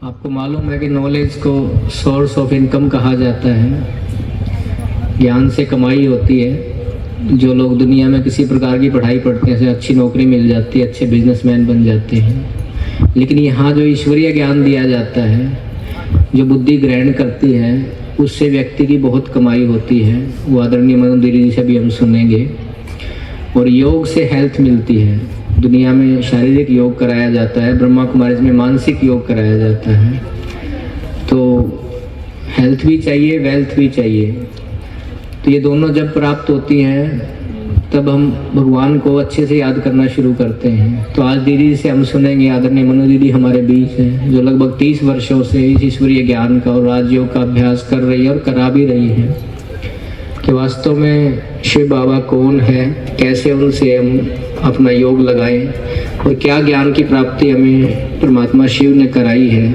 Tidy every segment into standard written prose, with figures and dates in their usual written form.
आपको मालूम है कि नॉलेज को सोर्स ऑफ इनकम कहा जाता है। ज्ञान से कमाई होती है। जो लोग दुनिया में किसी प्रकार की पढ़ाई पढ़ते हैं, अच्छी नौकरी मिल जाती है, अच्छे बिजनेसमैन बन जाते हैं। लेकिन यहाँ जो ईश्वरीय ज्ञान दिया जाता है, जो बुद्धि ग्रहण करती है, उससे व्यक्ति की बहुत कमाई होती है। वो आदरणीय मनोदीदी जी से भी हम सुनेंगे। और योग से हेल्थ मिलती है। दुनिया में शारीरिक योग कराया जाता है, ब्रह्मा कुमारीज में मानसिक योग कराया जाता है। तो हेल्थ भी चाहिए, वेल्थ भी चाहिए। तो ये दोनों जब प्राप्त होती हैं तब हम भगवान को अच्छे से याद करना शुरू करते हैं। तो आज दीदी से हम सुनेंगे। आदरणीय मनु दीदी हमारे बीच हैं, जो लगभग 30 वर्षों से इस ईश्वरीय ज्ञान का और राजयोग का अभ्यास कर रही है और करा भी रही है कि वास्तव में शिव बाबा कौन है, कैसे उनसे हम अपना योग लगाएं और क्या ज्ञान की प्राप्ति हमें परमात्मा शिव ने कराई है,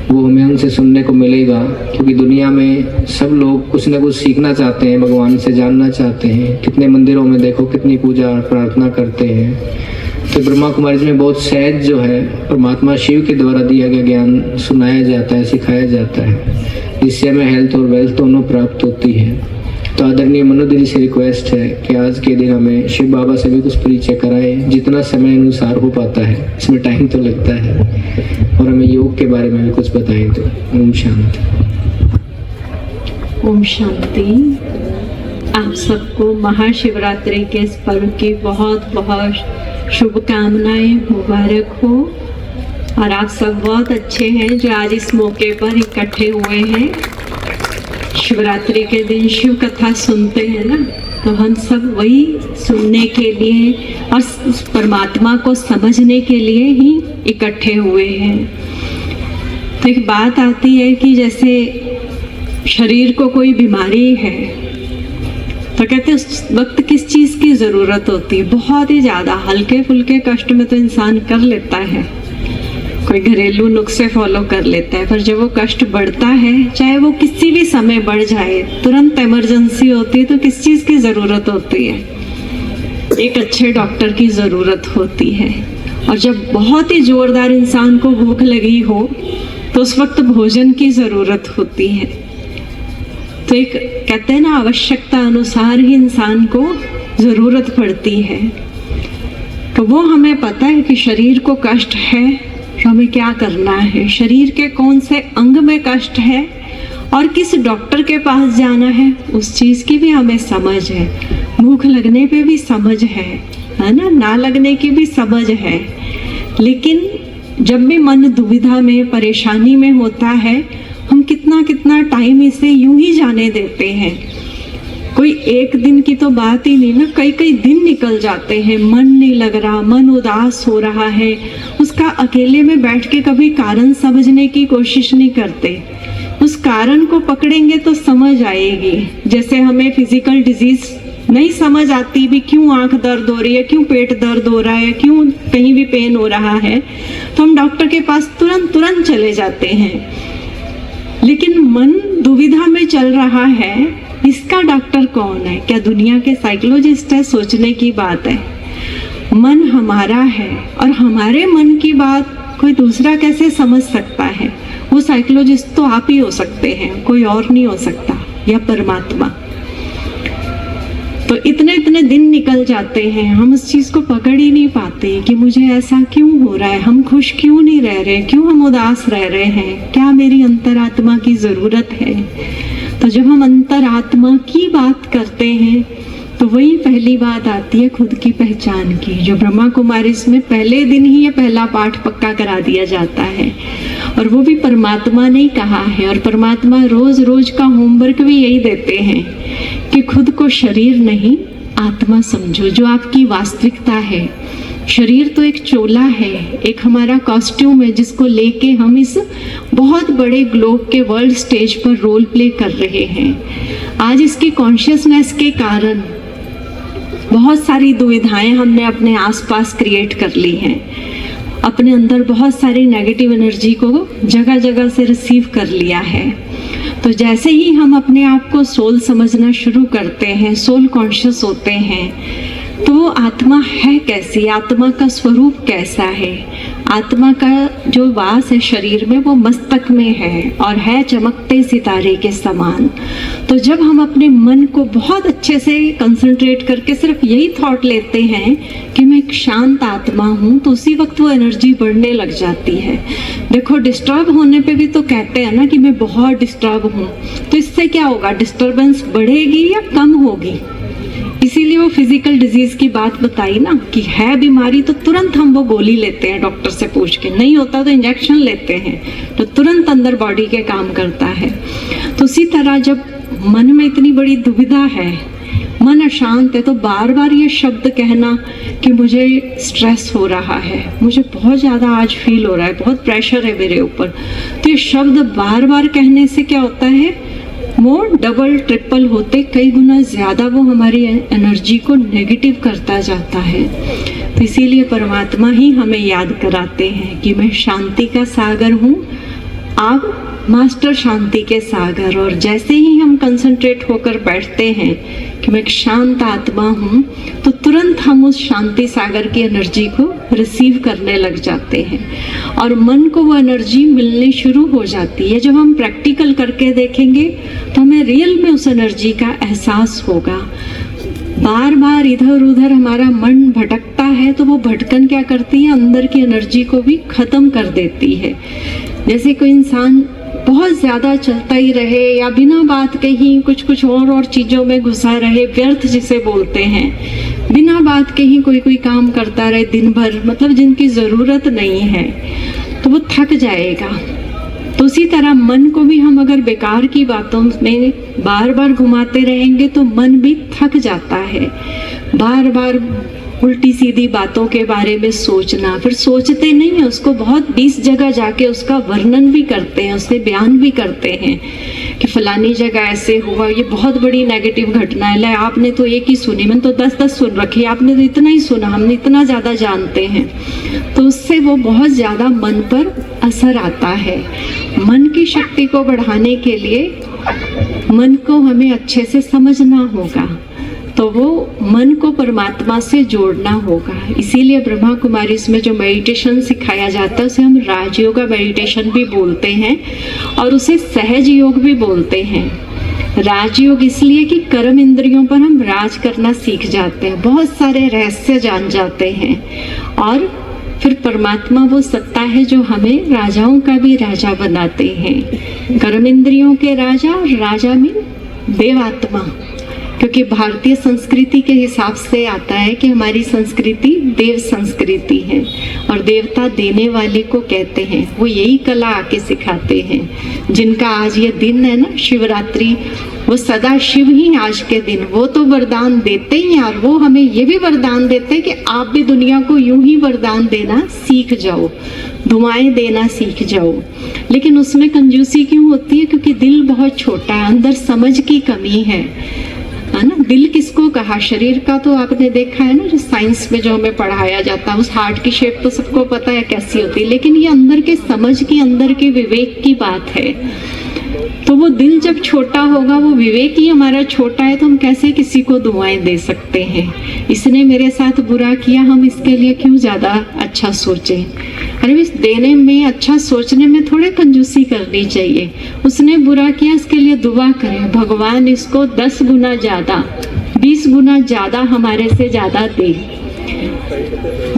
वो हमें उनसे सुनने को मिलेगा। क्योंकि दुनिया में सब लोग कुछ न कुछ सीखना चाहते हैं, भगवान से जानना चाहते हैं। कितने मंदिरों में देखो कितनी पूजा प्रार्थना करते हैं। तो ब्रह्मा कुमारी में बहुत सहज जो है परमात्मा शिव के द्वारा दिया गया ज्ञान सुनाया जाता है, सिखाया जाता है, जिससे हमें हेल्थ और वेल्थ दोनों प्राप्त होती है। तो आदरणीय मनु दीदी से रिक्वेस्ट है कि आज के दिन हमें शिव बाबा से भी कुछ परिचय कराएं, जितना समय अनुसार हो पाता है। इसमें टाइम तो लगता है। और हमें योग के बारे में भी कुछ बताएं। तो ओम शांति। ओम शांति। आप सबको महाशिवरात्रि के इस पर्व की बहुत बहुत शुभकामनाएं, मुबारक हो। और आप सब बहुत अच्छे हैं जो आज इस मौके पर इकट्ठे हुए हैं। शिवरात्रि के दिन शिव कथा सुनते हैं ना, तो हम सब वही सुनने के लिए और परमात्मा को समझने के लिए ही इकट्ठे हुए हैं। तो एक बात आती है कि जैसे शरीर को कोई बीमारी है तो कहते हैं उस वक्त किस चीज़ की ज़रूरत होती है। बहुत ही ज़्यादा हल्के फुल्के कष्ट में तो इंसान कर लेता है, कोई घरेलू नुस्खे फॉलो कर लेता है, पर जब वो कष्ट बढ़ता है, चाहे वो किसी भी समय बढ़ जाए, तुरंत इमरजेंसी होती है, तो किस चीज़ की ज़रूरत होती है? एक अच्छे डॉक्टर की ज़रूरत होती है। और जब बहुत ही ज़ोरदार इंसान को भूख लगी हो तो उस वक्त भोजन की ज़रूरत होती है। तो एक कहते हैं ना, आवश्यकता अनुसार ही इंसान को ज़रूरत पड़ती है। तो वो हमें पता है कि शरीर को कष्ट है तो हमें क्या करना है, शरीर के कौन से अंग में कष्ट है और किस डॉक्टर के पास जाना है, उस चीज़ की भी हमें समझ है। भूख लगने पे भी समझ है ना लगने की भी समझ है। लेकिन जब भी मन दुविधा में, परेशानी में होता है, हम कितना कितना टाइम इसे यूं ही जाने देते हैं। कोई एक दिन की तो बात ही नहीं ना, कई कई दिन निकल जाते हैं, मन नहीं लग रहा, मन उदास हो रहा है। उसका अकेले में बैठ के कभी कारण समझने की कोशिश नहीं करते। उस कारण को पकड़ेंगे तो समझ आएगी। जैसे हमें फिजिकल डिजीज नहीं समझ आती भी, क्यों आंख दर्द हो रही है, क्यों पेट दर्द हो रहा है, क्यों कहीं भी पेन हो रहा है, तो हम डॉक्टर के पास तुरंत चले जाते हैं। लेकिन मन दुविधा में चल रहा है, इसका डॉक्टर कौन है? क्या दुनिया के साइकोलॉजिस्ट है? सोचने की बात है। मन हमारा है और हमारे मन की बात कोई दूसरा कैसे समझ सकता है? वो साइकोलॉजिस्ट तो आप ही हो सकते हैं, कोई और नहीं हो सकता, या परमात्मा। तो इतने दिन निकल जाते हैं, हम उस चीज़ को पकड़ ही नहीं पाते कि मुझे ऐसा क्यों हो रहा है, हम खुश क्यों नहीं रह रहे, क्यों हम उदास रह रहे हैं, क्या मेरी अंतरात्मा की ज़रूरत है। तो जब हम अंतरात्मा की बात करते हैं तो वही पहली बात आती है खुद की पहचान की, जो ब्रह्मा कुमारी में पहले दिन ही ये पहला पाठ पक्का करा दिया जाता है। और वो भी परमात्मा ने कहा है। और परमात्मा रोज रोज का होमवर्क भी यही देते हैं कि खुद को शरीर नहीं आत्मा समझो, जो आपकी वास्तविकता है। शरीर तो एक चोला है, एक हमारा कॉस्ट्यूम है, जिसको लेके हम इस बहुत बड़े ग्लोब के वर्ल्ड स्टेज पर रोल प्ले कर रहे हैं। आज इसकी कॉन्शियसनेस के कारण बहुत सारी दुविधाएं हमने अपने आसपास क्रिएट कर ली हैं। अपने अंदर बहुत सारी नेगेटिव एनर्जी को जगह जगह से रिसीव कर लिया है। तो जैसे ही हम अपने आप को सोल समझना शुरू करते हैं, सोल कॉन्शियस होते हैं, तो वो आत्मा है कैसी, आत्मा का स्वरूप कैसा है। आत्मा का जो वास है शरीर में वो मस्तक में है और है चमकते सितारे के समान। तो जब हम अपने मन को बहुत अच्छे से कंसंट्रेट करके सिर्फ यही थॉट लेते हैं कि मैं एक शांत आत्मा हूँ, तो उसी वक्त वो एनर्जी बढ़ने लग जाती है। देखो डिस्टर्ब होने पे भी तो कहते हैं ना कि मैं बहुत डिस्टर्ब हूँ, तो इससे क्या होगा, डिस्टर्बेंस बढ़ेगी या कम होगी। इसीलिए वो फिजिकल डिजीज की बात बताई ना कि है बीमारी तो तुरंत हम वो गोली लेते हैं डॉक्टर से पूछ के, नहीं होता तो इंजेक्शन लेते हैं, तो तुरंत अंदर बॉडी के काम करता है। तो उसी तरह जब मन में इतनी बड़ी दुविधा है, मन अशांत है, तो बार बार ये शब्द कहना कि मुझे स्ट्रेस हो रहा है, मुझे बहुत ज़्यादा आज फील हो रहा है, बहुत प्रेशर है मेरे ऊपर, तो ये शब्द बार बार कहने से क्या होता है, वो डबल ट्रिपल होते कई गुना ज़्यादा वो हमारी एनर्जी को नेगेटिव करता जाता है। तो इसीलिए परमात्मा ही हमें याद कराते हैं कि मैं शांति का सागर हूँ, आप मास्टर शांति के सागर। और जैसे ही हम कंसंट्रेट होकर बैठते हैं कि मैं एक शांत आत्मा हूँ, तो तुरंत हम उस शांति सागर की एनर्जी को रिसीव करने लग जाते हैं और मन को वो एनर्जी मिलनी शुरू हो जाती है। जब हम प्रैक्टिकल करके देखेंगे तो हमें रियल में उस एनर्जी का एहसास होगा। बार बार इधर उधर हमारा मन भटकता है, तो वो भटकन क्या करती है, अंदर की एनर्जी को भी ख़त्म कर देती है। जैसे कोई इंसान बहुत ज़्यादा चलता ही रहे या बिना बात कहीं कुछ और चीज़ों में घुसा रहे, व्यर्थ जिसे बोलते हैं, बिना बात कहीं कोई काम करता रहे दिन भर, मतलब जिनकी ज़रूरत नहीं है, तो वो थक जाएगा। तो उसी तरह मन को भी हम अगर बेकार की बातों में बार बार घुमाते रहेंगे तो मन भी थक जाता है। बार बार उल्टी सीधी बातों के बारे में सोचना, फिर सोचते नहीं है उसको, बहुत 20 जगह जाके उसका वर्णन भी करते हैं, उससे बयान भी करते हैं कि फलानी जगह ऐसे हुआ, ये बहुत बड़ी नेगेटिव घटना है, ले आपने तो एक ही सुनी, मैंने तो 10-10 सुन रखी, आपने तो इतना ही सुना, हमने इतना ज़्यादा जानते हैं। तो उससे वो बहुत ज़्यादा मन पर असर आता है। मन की शक्ति को बढ़ाने के लिए मन को हमें अच्छे से समझना होगा, तो वो मन को परमात्मा से जोड़ना होगा। इसीलिए ब्रह्मा कुमारी में जो मेडिटेशन सिखाया जाता है उसे हम राजयोगा मेडिटेशन भी बोलते हैं और उसे सहज योग भी बोलते हैं। राजयोग इसलिए कि कर्म इंद्रियों पर हम राज करना सीख जाते हैं, बहुत सारे रहस्य जान जाते हैं, और फिर परमात्मा वो सत्ता है जो हमें राजाओं का भी राजा बनाते हैं। कर्म इंद्रियों के राजा, और राजा में देवात्मा, क्योंकि भारतीय संस्कृति के हिसाब से आता है कि हमारी संस्कृति देव संस्कृति है और देवता देने वाले को कहते हैं। वो यही कला आके सिखाते हैं। जिनका आज ये दिन है ना शिवरात्रि, वो सदा शिव ही आज के दिन वो तो वरदान देते ही हैं, और वो हमें ये भी वरदान देते हैं कि आप भी दुनिया को यूं ही वरदान देना सीख जाओ, दुआएं देना सीख जाओ। लेकिन उसमें कंजूसी क्यों होती है? क्योंकि दिल बहुत छोटा है, अंदर समझ की कमी है ना। दिल किसको कहा? शरीर का तो आपने देखा है ना, जो साइंस में जो हमें पढ़ाया जाता है, उस हार्ट की शेप तो सबको पता है कैसी होती है, लेकिन ये अंदर के समझ की, अंदर के विवेक की बात है। तो वो दिल जब छोटा होगा, वो विवेक ही हमारा छोटा है, तो हम कैसे किसी को दुआएं दे सकते हैं? इसने मेरे साथ बुरा किया, हम इसके लिए क्यों ज़्यादा अच्छा सोचें? अरे इस देने में, अच्छा सोचने में थोड़े कंजूसी करनी चाहिए। उसने बुरा किया, इसके लिए दुआ करें, भगवान इसको 10 गुना ज़्यादा, 20 गुना ज़्यादा हमारे से ज़्यादा दे।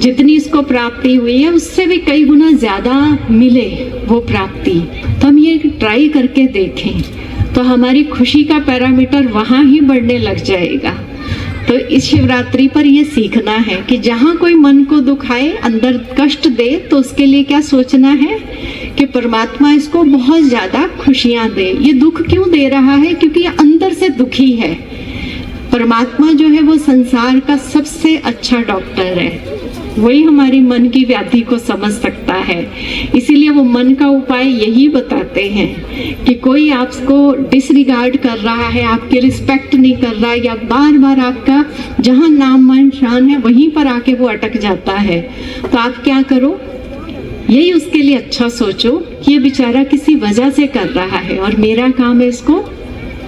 जितनी इसको प्राप्ति हुई है उससे भी कई गुना ज़्यादा मिले वो प्राप्ति। तो हम ये ट्राई करके देखें, तो हमारी खुशी का पैरामीटर वहाँ ही बढ़ने लग जाएगा। तो इस शिवरात्रि पर ये सीखना है कि जहाँ कोई मन को दुखाए, अंदर कष्ट दे, तो उसके लिए क्या सोचना है कि परमात्मा इसको बहुत ज़्यादा खुशियाँ दे। ये दुख क्यों दे रहा है? क्योंकि ये अंदर से दुखी है। परमात्मा जो है वो संसार का सबसे अच्छा डॉक्टर है, वही हमारी मन की व्याधि को समझ सकता है। इसीलिए वो मन का उपाय यही बताते हैं कि कोई आपको डिसरिगार्ड कर रहा है, आपकी रिस्पेक्ट नहीं कर रहा है, या बार बार आपका जहाँ नाम मान शान है वहीं पर आके वो अटक जाता है, तो आप क्या करो? यही उसके लिए अच्छा सोचो कि ये बेचारा किसी वजह से कर रहा है और मेरा काम है इसको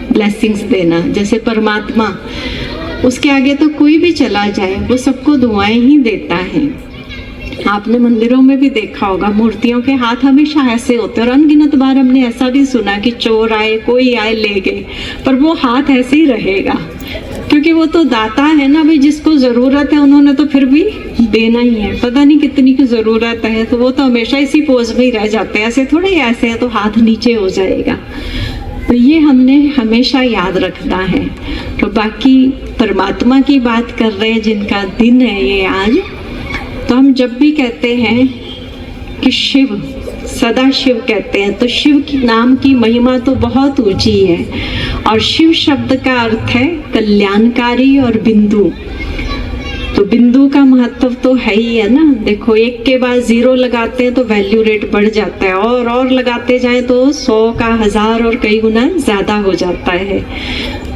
ब्लेसिंग्स देना। जैसे परमात्मा उसके आगे तो कोई भी चला जाए वो सबको दुआएं ही देता है। आपने मंदिरों में भी देखा होगा, मूर्तियों के हाथ हमेशा ऐसे होते हैं, और अनगिनत बार हमने ऐसा भी सुना कि चोर आए, कोई आए, ले गए, पर वो हाथ ऐसे ही रहेगा, क्योंकि वो तो दाता है ना भाई। जिसको ज़रूरत है उन्होंने तो फिर भी देना ही है। पता नहीं कितनी की ज़रूरत है, तो वो तो हमेशा इसी पोज में ही रह जाते हैं। ऐसे थोड़े ऐसे है तो हाथ नीचे हो जाएगा। तो ये हमने हमेशा याद रखना है। तो बाकी परमात्मा की बात कर रहे हैं जिनका दिन है ये आज, तो हम जब भी कहते हैं कि शिव, सदा शिव कहते हैं, तो शिव की नाम की महिमा तो बहुत ऊंची है। और शिव शब्द का अर्थ है कल्याणकारी और बिंदु। तो बिंदु का महत्व तो है ही है ना। देखो, एक के बाद 0 लगाते हैं तो वैल्यू रेट बढ़ जाता है, और लगाते जाएं तो 100 का 1000 और कई गुना ज़्यादा हो जाता है।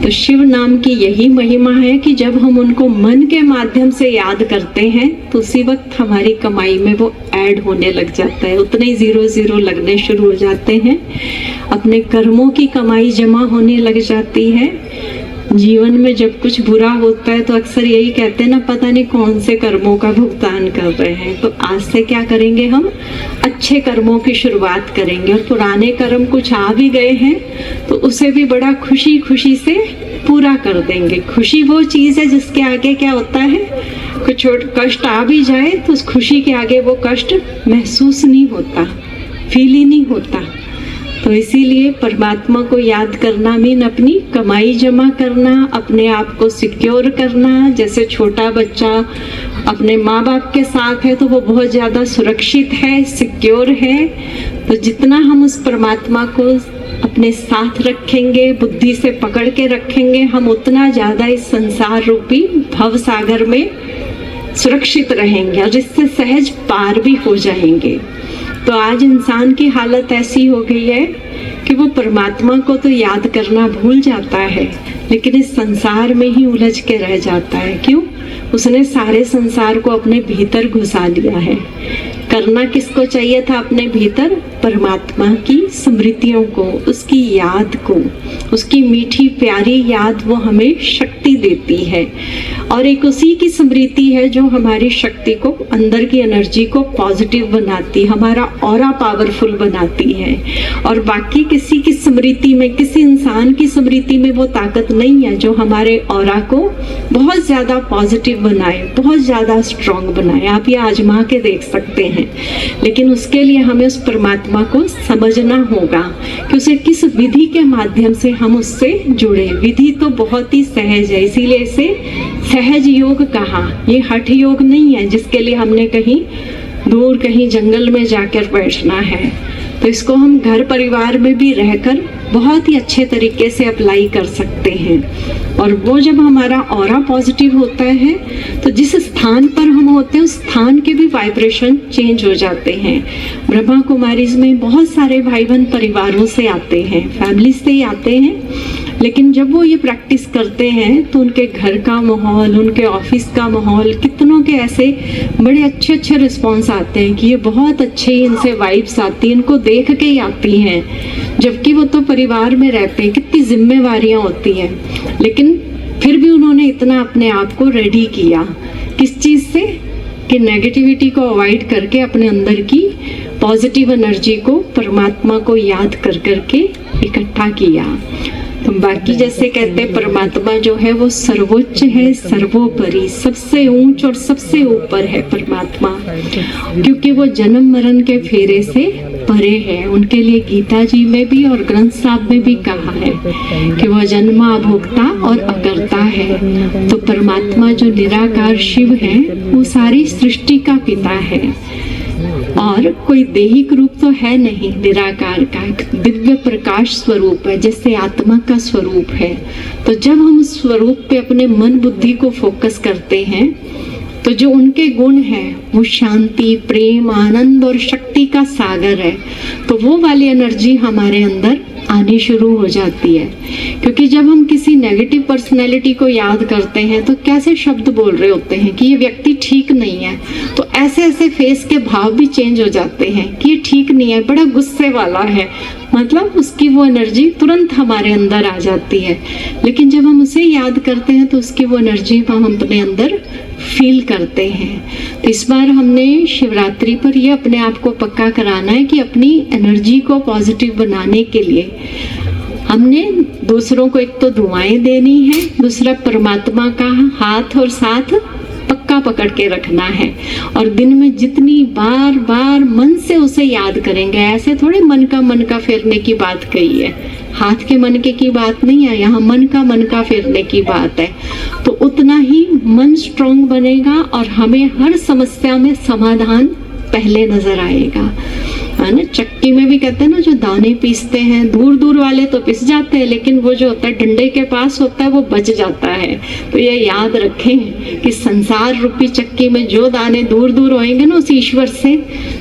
तो शिव नाम की यही महिमा है कि जब हम उनको मन के माध्यम से याद करते हैं तो उसी वक्त हमारी कमाई में वो ऐड होने लग जाता है। उतने ही 0 लगने शुरू हो जाते हैं। अपने कर्मों की कमाई जमा होने लग जाती है। जीवन में जब कुछ बुरा होता है तो अक्सर यही कहते हैं ना, पता नहीं कौन से कर्मों का भुगतान कर रहे हैं। तो आज से क्या करेंगे, हम अच्छे कर्मों की शुरुआत करेंगे, और पुराने कर्म कुछ आ भी गए हैं तो उसे भी बड़ा खुशी खुशी से पूरा कर देंगे। खुशी वो चीज़ है जिसके आगे क्या होता है, कुछ कष्ट आ भी जाए तो उस खुशी के आगे वो कष्ट महसूस नहीं होता, फील ही नहीं होता। तो इसीलिए परमात्मा को याद करना मीन अपनी कमाई जमा करना, अपने आप को सिक्योर करना। जैसे छोटा बच्चा अपने माँ बाप के साथ है तो वो बहुत ज़्यादा सुरक्षित है, सिक्योर है। तो जितना हम उस परमात्मा को अपने साथ रखेंगे, बुद्धि से पकड़ के रखेंगे, हम उतना ज़्यादा इस संसार रूपी भव सागर में सुरक्षित रहेंगे और इससे सहज पार भी हो जाएंगे। तो आज इंसान की हालत ऐसी हो गई है कि वो परमात्मा को तो याद करना भूल जाता है, लेकिन इस संसार में ही उलझ के रह जाता है। क्यों? उसने सारे संसार को अपने भीतर घुसा लिया है। करना किसको चाहिए था अपने भीतर? परमात्मा की स्मृतियों को, उसकी याद को। उसकी मीठी प्यारी याद वो हमें शक्ति देती है, और एक उसी की स्मृति है जो हमारी शक्ति को, अंदर की एनर्जी को पॉजिटिव बनाती, हमारा ऑरा पावरफुल बनाती है। और बाकी किसी की स्मृति में, किसी इंसान की स्मृति में वो ताकत नहीं है जो हमारे ऑरा को बहुत ज़्यादा पॉजिटिव बनाए, बहुत ज़्यादा स्ट्रॉन्ग बनाए। आप ये आजमा के देख सकते हैं। लेकिन उसके लिए हमें उस परमात्मा को समझना होगा कि उसे किस विधि के माध्यम से हम उससे जुड़े। विधि तो बहुत ही सहज है, इसीलिए इसे सहज योग कहा। ये हठ योग नहीं है जिसके लिए हमने कहीं दूर, कहीं जंगल में जाकर बैठना है। तो इसको हम घर परिवार में भी रहकर बहुत ही अच्छे तरीके से अप्लाई कर सकते हैं। और वो जब हमारा ऑरा पॉजिटिव होता है तो जिस स्थान पर हम होते हैं उस स्थान के भी वाइब्रेशन चेंज हो जाते हैं। ब्रह्मा कुमारीज में बहुत सारे भाई बहन परिवारों से आते हैं, फैमिली से ही आते हैं। लेकिन जब वो ये प्रैक्टिस करते हैं तो उनके घर का माहौल, उनके ऑफिस का माहौल, कितनों के ऐसे बड़े अच्छे अच्छे रिस्पॉन्स आते हैं कि ये बहुत अच्छे इनसे वाइब्स आती हैं, इनको देख के ही आती हैं। जबकि वो तो परिवार में रहते हैं, कितनी जिम्मेवारियां होती हैं, लेकिन फिर भी उन्होंने इतना अपने आप को रेडी किया। किस चीज़ से? कि नेगेटिविटी को अवॉइड करके अपने अंदर की पॉजिटिव एनर्जी को परमात्मा को याद कर करके इकट्ठा किया। तो बाकी जैसे कहते हैं परमात्मा जो है वो सर्वोच्च है, सर्वोपरि, सबसे ऊंच और सबसे ऊपर है परमात्मा, क्योंकि वो जन्म मरण के फेरे से परे है। उनके लिए गीता जी में भी और ग्रंथ साहब में भी कहा है कि वह जन्मा, भोक्ता और अकर्ता है। तो परमात्मा जो निराकार शिव है वो सारी सृष्टि का पिता है और कोई देहिक रूप तो है नहीं, निराकार का एक दिव्य प्रकाश स्वरूप है, जैसे आत्मा का स्वरूप है। तो जब हम उस स्वरूप पे अपने मन बुद्धि को फोकस करते हैं तो जो उनके गुण हैं वो शांति, प्रेम, आनंद और शक्ति का सागर है। तो वो वाली एनर्जी हमारे अंदर आनी शुरू हो जाती है। क्योंकि जब हम किसी नेगेटिव पर्सनैलिटी को याद करते हैं तो कैसे शब्द बोल रहे होते हैं कि ये व्यक्ति ठीक नहीं है, तो ऐसे ऐसे फेस के भाव भी चेंज हो जाते हैं कि ये ठीक नहीं है, बड़ा गुस्से वाला है, मतलब उसकी वो एनर्जी तुरंत हमारे अंदर आ जाती है। लेकिन जब हम उसे याद करते हैं तो उसकी वो एनर्जी हम अपने अंदर फील करते हैं। तो इस बार हमने शिवरात्रि पर ये अपने आप को पक्का कराना है कि अपनी एनर्जी को पॉजिटिव बनाने के लिए हमने दूसरों को एक तो दुआएं देनी है, दूसरा परमात्मा का हाथ और साथ पक्का पकड़ के रखना है। और दिन में जितनी बार बार मन से उसे याद करेंगे, ऐसे थोड़े मन का फेरने की बात कही है, हाथ के मन के की बात नहीं है, यहाँ मन का फेरने की बात है। तो उतना ही मन स्ट्रांग बनेगा और हमें हर समस्या में समाधान पहले नजर आएगा, है ना। चक्की में भी कहते हैं ना, जो दाने पीसते हैं, दूर दूर वाले तो पिस जाते हैं, लेकिन वो जो होता है डंडे के पास होता है वो बच जाता है। तो ये याद रखें कि संसार रूपी चक्की में जो दाने दूर दूर होंगे ना उस ईश्वर से,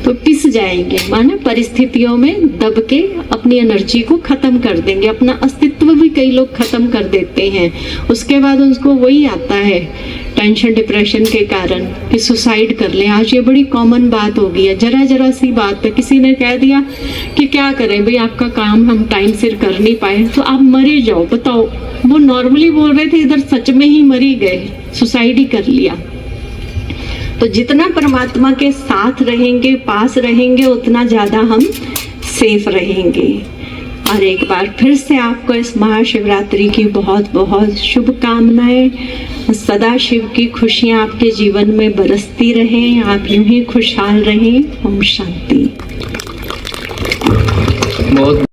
तो पिस जाएंगे, माना परिस्थितियों में दब के अपनी एनर्जी को खत्म कर देंगे, अपना अस्तित्व भी कई लोग खत्म कर देते हैं। उसके बाद उनको वही आता है टेंशन डिप्रेशन के कारण कि सुसाइड कर लें। आज ये बड़ी कॉमन बात हो गई है, जरा जरा सी बात पे किसी ने कह दिया कि क्या करें भाई, आपका काम हम टाइम सिर कर नहीं पाए तो आप मरी जाओ। बताओ, वो नॉर्मली बोल रहे थे, इधर सच में ही मरी गए, सुसाइड ही कर लिया। तो जितना परमात्मा के साथ रहेंगे, पास रहेंगे, उतना ज्यादा हम सेफ रहेंगे। और एक बार फिर से आपको इस महाशिवरात्रि की बहुत बहुत शुभकामनाएं। सदा शिव की खुशियां आपके जीवन में बरसती रहें, आप यूं ही खुशहाल रहें। ओम शांति। बहुत